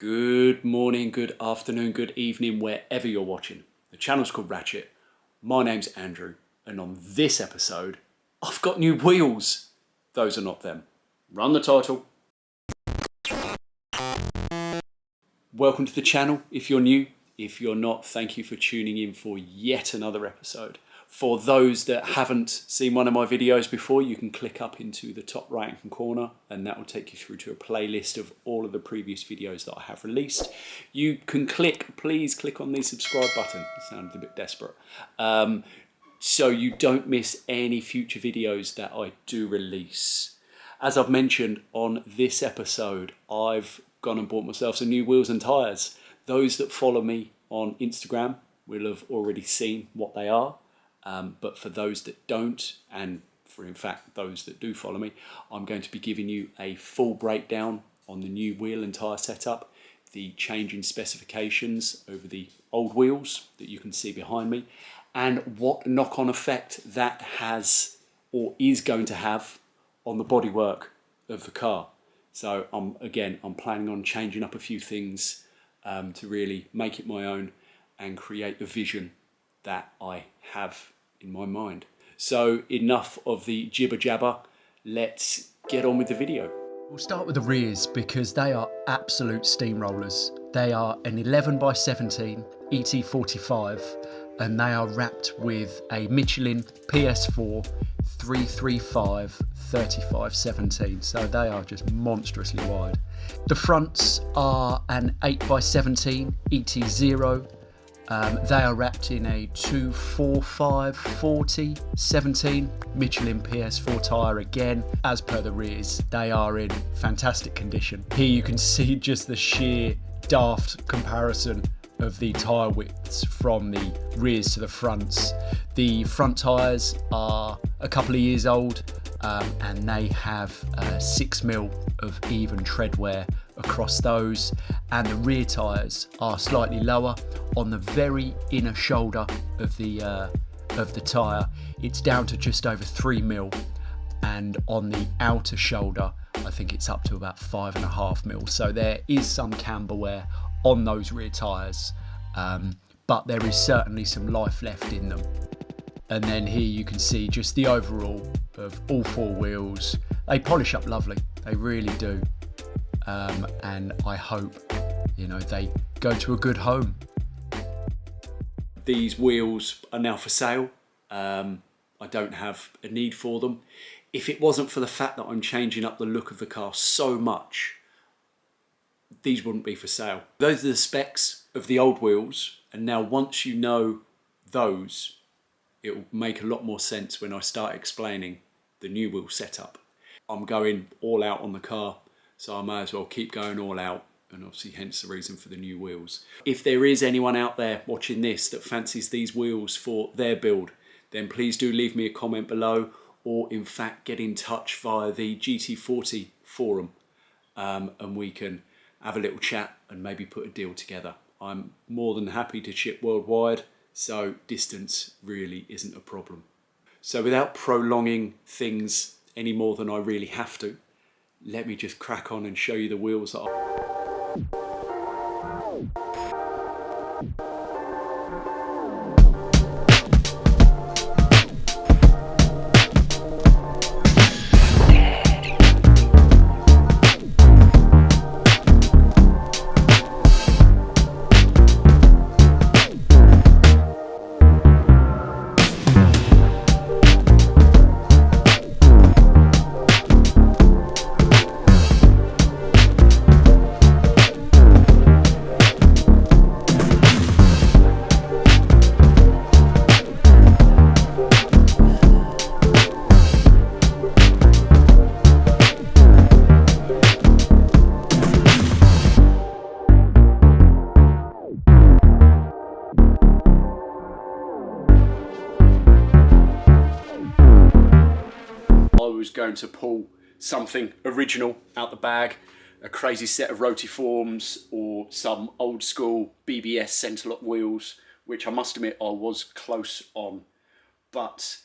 Good morning, good afternoon, good evening, wherever you're watching. The channel's called Ratchet. My name's Andrew, and on this episode, I've got new wheels. Those are not them. Run the title. Welcome to the channel if you're new. If you're not, thank you for tuning in for yet another episode. For those that haven't seen one of my videos before, you can click up into the top right hand corner and that will take you through to a playlist of all of the previous videos that I have released. You can please click on the subscribe button. It sounded a bit desperate. So you don't miss any future videos that I do release. As I've mentioned on this episode, I've gone and bought myself some new wheels and tyres. Those that follow me on Instagram will have already seen what they are. But for those that don't, and for in fact those that do follow me, I'm going to be giving you a full breakdown on the new wheel and tyre setup, the change in specifications over the old wheels that you can see behind me, and what knock-on effect that has or is going to have on the bodywork of the car. So I'm planning on changing up a few things to really make it my own and create the vision that I have in my mind. So enough of the jibber jabber, let's get on with the video. We'll start with the rears because they are absolute steamrollers. They are an 11x17 ET45 and they are wrapped with a Michelin PS4 335 3517, so they are just monstrously wide. The fronts are an 8x17 ET0. They are wrapped in a 245 40 17 Michelin PS4 tyre again. As per the rears, they are in fantastic condition. Here you can see just the sheer daft comparison of the tyre widths from the rears to the fronts. The front tyres are a couple of years old and they have 6mm of even tread wear across those, and the rear tyres are slightly lower on the very inner shoulder of the tyre. It's down to just over 3mm, and on the outer shoulder I think it's up to about 5.5mm. So there is some camber wear on those rear tyres, but there is certainly some life left in them. And then here you can see just the overall of all four wheels. They polish up lovely, they really do. And I hope, they go to a good home. These wheels are now for sale. I don't have a need for them. If it wasn't for the fact that I'm changing up the look of the car so much, these wouldn't be for sale. Those are the specs of the old wheels, and now once you know those, it will make a lot more sense when I start explaining the new wheel setup. I'm going all out on the car, so I may as well keep going all out, and obviously hence the reason for the new wheels. If there is anyone out there watching this that fancies these wheels for their build, then please do leave me a comment below, or in fact get in touch via the GT40 forum, and we can have a little chat and maybe put a deal together. I'm more than happy to ship worldwide, so distance really isn't a problem. So without prolonging things any more than I really have to, let me just crack on and show you the wheels that was going to pull something original out the bag, a crazy set of rotiforms or some old school BBS centre-lock wheels, which I must admit I was close on. But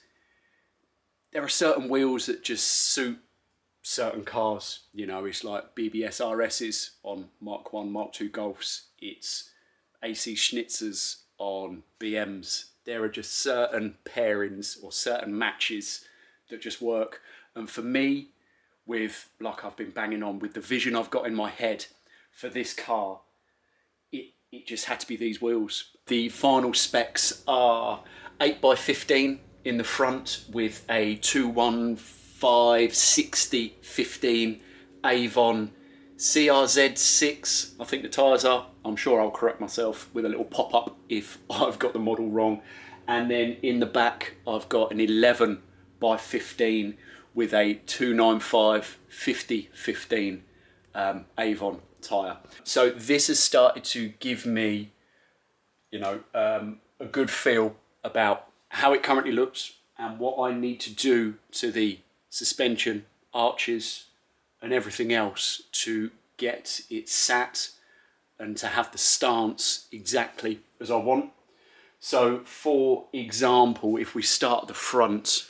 there are certain wheels that just suit certain cars, you know, it's like BBS RSs on Mark 1, Mark 2 Golfs, it's AC Schnitzers on BMs. There are just certain pairings or certain matches that just work. And for me, with, like I've been banging on, with the vision I've got in my head for this car, it just had to be these wheels. The final specs are 8x15 in the front with a 215/60/15 Avon CRZ6, I think the tyres are. I'm sure I'll correct myself with a little pop-up if I've got the model wrong. And then in the back, I've got an 11x15 with a 295/50/15 Avon tyre. So this has started to give me, you know, a good feel about how it currently looks and what I need to do to the suspension, arches and everything else to get it sat and to have the stance exactly as I want. So for example, if we start at the front,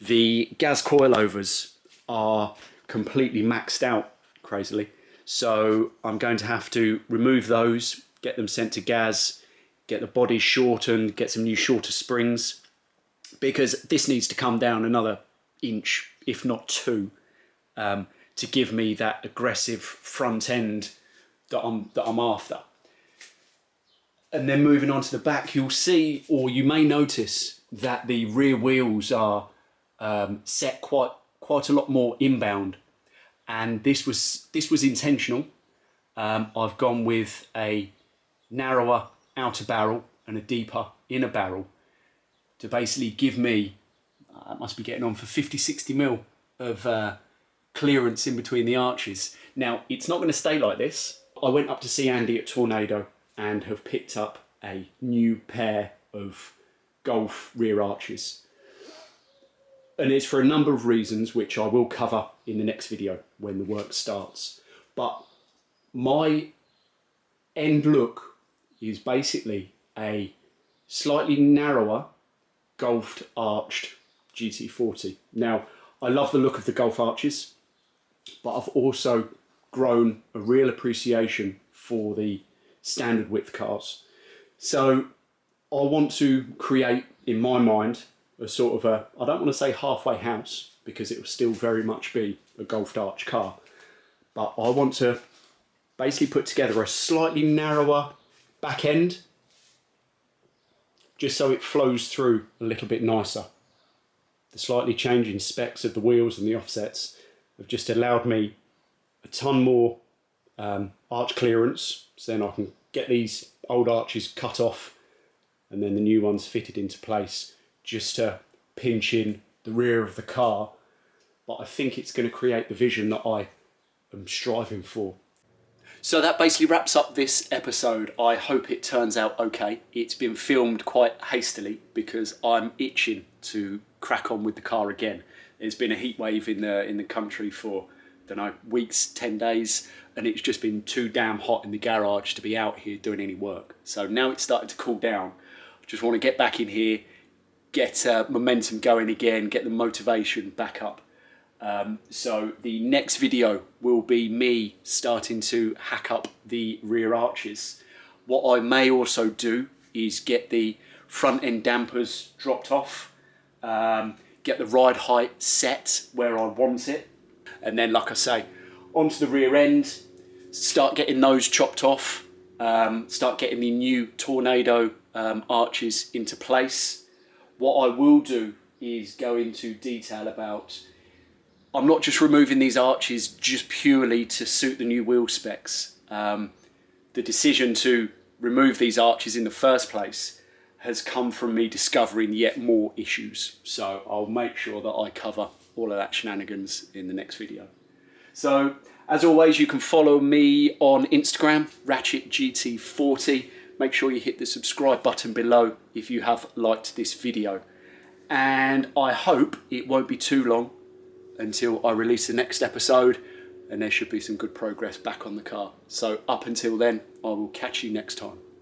the gas coilovers are completely maxed out, crazily. So I'm going to have to remove those, get them sent to gas, get the body shortened, get some new shorter springs, because this needs to come down another inch, if not two, to give me that aggressive front end that I'm after. And then moving on to the back, you'll see, or you may notice, that the rear wheels are set quite a lot more inbound, and this was intentional. I've gone with a narrower outer barrel and a deeper inner barrel to basically give me, I must be getting on for 50-60 mil of clearance in between the arches. Now, it's not going to stay like this. I went up to see Andy at Tornado and have picked up a new pair of Golf rear arches. And it's for a number of reasons, which I will cover in the next video when the work starts. But my end look is basically a slightly narrower golfed arched GT40. Now, I love the look of the Golf arches, but I've also grown a real appreciation for the standard width cars. So I want to create, in my mind, a sort of a, I don't want to say halfway house, because it will still very much be a golfed arch car, but I want to basically put together a slightly narrower back end, just so it flows through a little bit nicer. The slightly changing specs of the wheels and the offsets have just allowed me a ton more arch clearance, so then I can get these old arches cut off and then the new ones fitted into place, just to pinch in the rear of the car. But I think it's going to create the vision that I am striving for. So that basically wraps up this episode. I hope it turns out okay. It's been filmed quite hastily because I'm itching to crack on with the car again. There's been a heat wave in the country for, I don't know, weeks, 10 days, and it's just been too damn hot in the garage to be out here doing any work. So now it's started to cool down. I just want to get back in here, get momentum going again, get the motivation back up. So the next video will be me starting to hack up the rear arches. What I may also do is get the front end dampers dropped off, get the ride height set where I want it, and then, like I say, onto the rear end, start getting those chopped off, start getting the new Tornado arches into place. What I will do is go into detail about, I'm not just removing these arches just purely to suit the new wheel specs. The decision to remove these arches in the first place has come from me discovering yet more issues. So I'll make sure that I cover all of that shenanigans in the next video. So as always, you can follow me on Instagram, RatchetGT40. Make sure you hit the subscribe button below if you have liked this video. And I hope it won't be too long until I release the next episode, and there should be some good progress back on the car. So up until then, I will catch you next time.